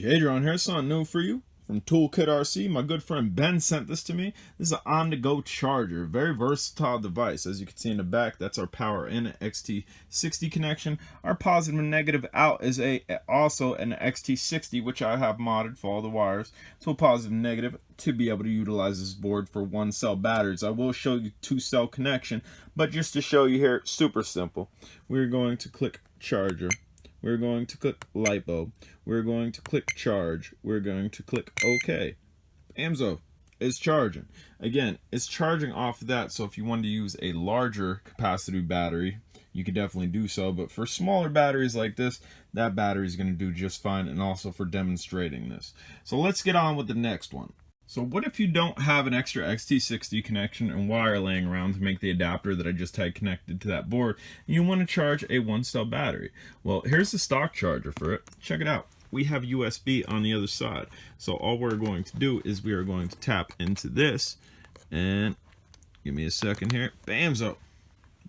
Adrian here, something new for you from ToolkitRc. My good friend Ben sent this to me. This is an on-the-go charger, very versatile device. As you can see in the back, that's our power in XT60 connection. Our positive and negative out is also an XT60, which I have modded for all the wires. So positive and negative to be able to utilize this board for one cell batteries. I will show you two cell connection, but just to show you here, super simple. We're going to click charger. We're going to click LIPO. We're going to click charge. We're going to click OK. Amzo is charging. Again, it's charging off of that, so if you wanted to use a larger capacity battery, you could definitely do so. But for smaller batteries like this, that battery is going to do just fine, and also for demonstrating this. So let's get on with the next one. So what if you don't have an extra XT60 connection and wire laying around to make the adapter that I just had connected to that board, and you want to charge a 1-cell battery? Well, here's the stock charger for it. Check it out. We have USB on the other side. So all we're going to do is we are going to tap into this, and give me a second here. Bamzo.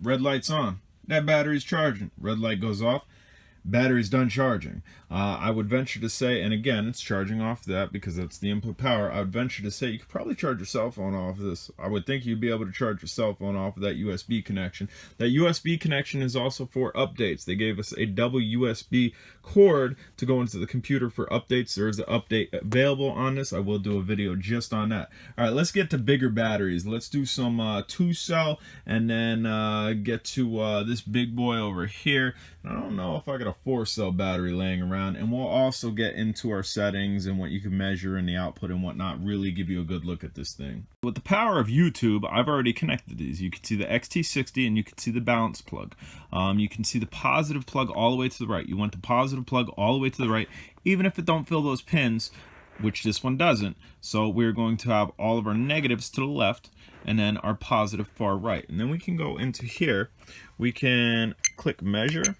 Red light's on. That battery's charging. Red light goes off. Battery's done charging. I would venture to say, and again, it's charging off that because that's the input power. I would venture to say you could probably charge your cell phone off of this. I would think you'd be able to charge your cell phone off of that USB connection. That USB connection is also for updates. They gave us a double USB cord to go into the computer for updates. There is an update available on this. I will do a video just on that. All right, let's get to bigger batteries. Let's do some 2-cell and then get to this big boy over here. I don't know if I got a 4-cell battery laying around, and we'll also get into our settings and what you can measure and the output and whatnot, really give you a good look at this thing. With the power of YouTube, I've already connected these. You can see the XT60 and you can see the balance plug. You can see the positive plug all the way to the right. You want the positive plug all the way to the right, even if it don't fill those pins, which this one doesn't. So we're going to have all of our negatives to the left and then our positive far right. And then we can go into here. We can click measure.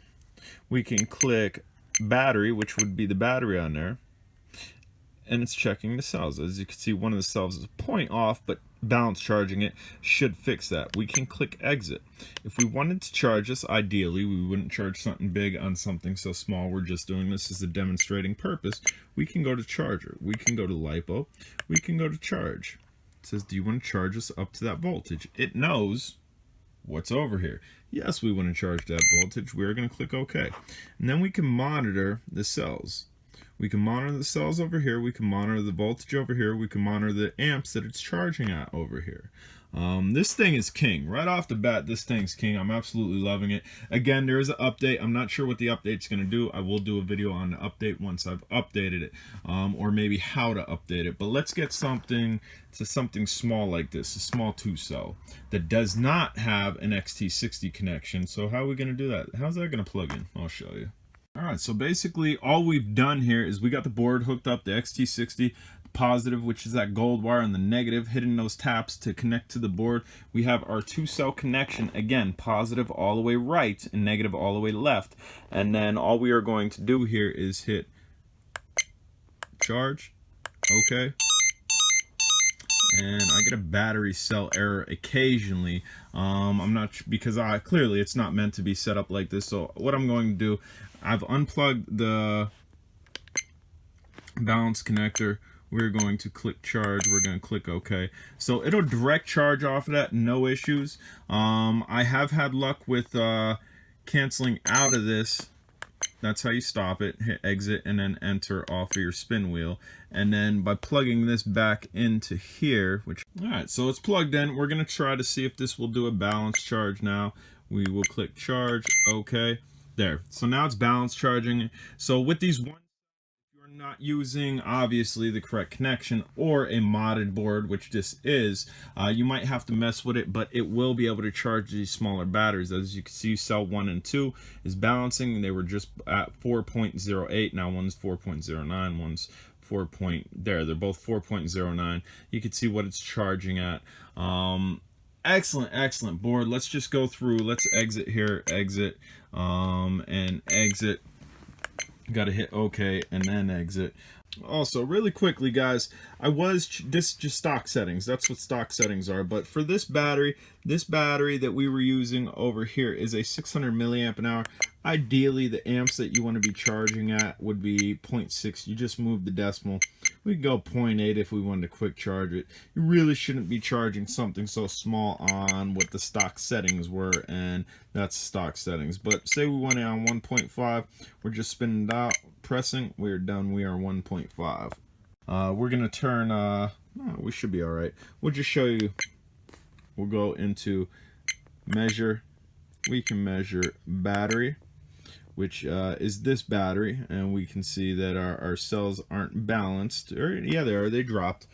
We can click battery, which would be the battery on there, and it's checking the cells. As you can see, one of the cells is a point off, but balance charging it should fix that. We can click exit. If we wanted to charge this, ideally we wouldn't charge something big on something so small. We're just doing this as a demonstrating purpose. We can go to charger, we can go to LIPO, we can go to charge. It says, do you want to charge us up to that voltage? It knows what's over here. Yes, we want to charge that voltage. We're going to click OK. And then we can monitor the cells. We can monitor the cells over here. We can monitor the voltage over here. We can monitor the amps that it's charging at over here. This thing is king. Right off the bat, this thing's king. I'm absolutely loving it. Again, there is an update. I'm not sure what the update's going to do. I will do a video on the update once I've updated it, or maybe how to update it. But let's get something to something small like this, a small 2-cell that does not have an XT60 connection. So how are we going to do that? How's that going to plug in? I'll show you. All right, so basically all we've done here is we got the board hooked up, the XT60, positive, which is that gold wire, and the negative hitting those taps to connect to the board. We have our 2-cell connection, again, positive all the way right and negative all the way left. And then all we are going to do here is hit charge, okay. And I get a battery cell error occasionally. I'm not because clearly it's not meant to be set up like this. So what I'm going to do, I've unplugged the balance connector. We're going to click charge. We're going to click OK. So it'll direct charge off of that, no issues. I have had luck with canceling out of this. That's how you stop it. Hit exit and then enter off of your spin wheel. And then by plugging this back into here, which, all right, so it's plugged in. We're going to try to see if this will do a balance charge now. We will click charge, okay. There, so now it's balance charging. So with these ones, if you're not using obviously the correct connection or a modded board, which this is, you might have to mess with it, but it will be able to charge these smaller batteries. As you can see, cell 1 and 2 is balancing. They were just at 4.08. Now one's 4.09, one's 4. They're both 4.09. You can see what it's charging at. Excellent board. Let's just go through. Let's exit here, exit, and exit. Got to hit OK and then exit. Also, really quickly, guys, this just stock settings. That's what stock settings are. But for this battery that we were using over here is a 600 milliamp an hour. Ideally, the amps that you want to be charging at would be 0.6. You just move the decimal. We could go 0.8 if we wanted to quick charge it. You really shouldn't be charging something so small on what the stock settings were, and that's stock settings. But say we want it on 1.5, we're just spinning it out, pressing, we're done, we are 1.5. We're going to turn, we should be all right. We'll just show you, we'll go into measure. We can measure battery, which is this battery, and we can see that our cells aren't balanced. Or yeah, they are. They dropped.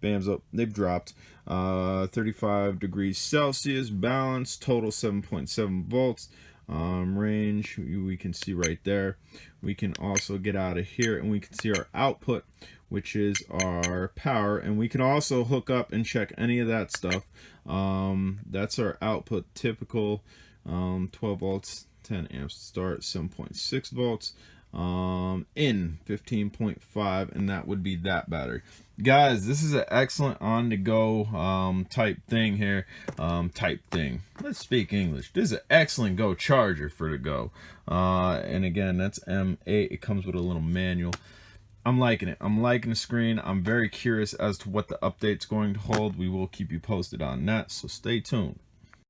Bams up. They've dropped. 35 degrees Celsius. Balance. Total 7.7 volts. Range we can see right there. We can also get out of here and we can see our output, which is our power, and we can also hook up and check any of that stuff. That's our output. Typical 12 volts, 10 amps to start, 7.6 volts, in 15.5, and that would be that battery. Guys, this is an excellent on-the-go type thing here. Let's speak English. This is an excellent go charger for the go. And again, that's M8. It comes with a little manual. I'm liking it. I'm liking the screen. I'm very curious as to what the update's going to hold. We will keep you posted on that, so stay tuned.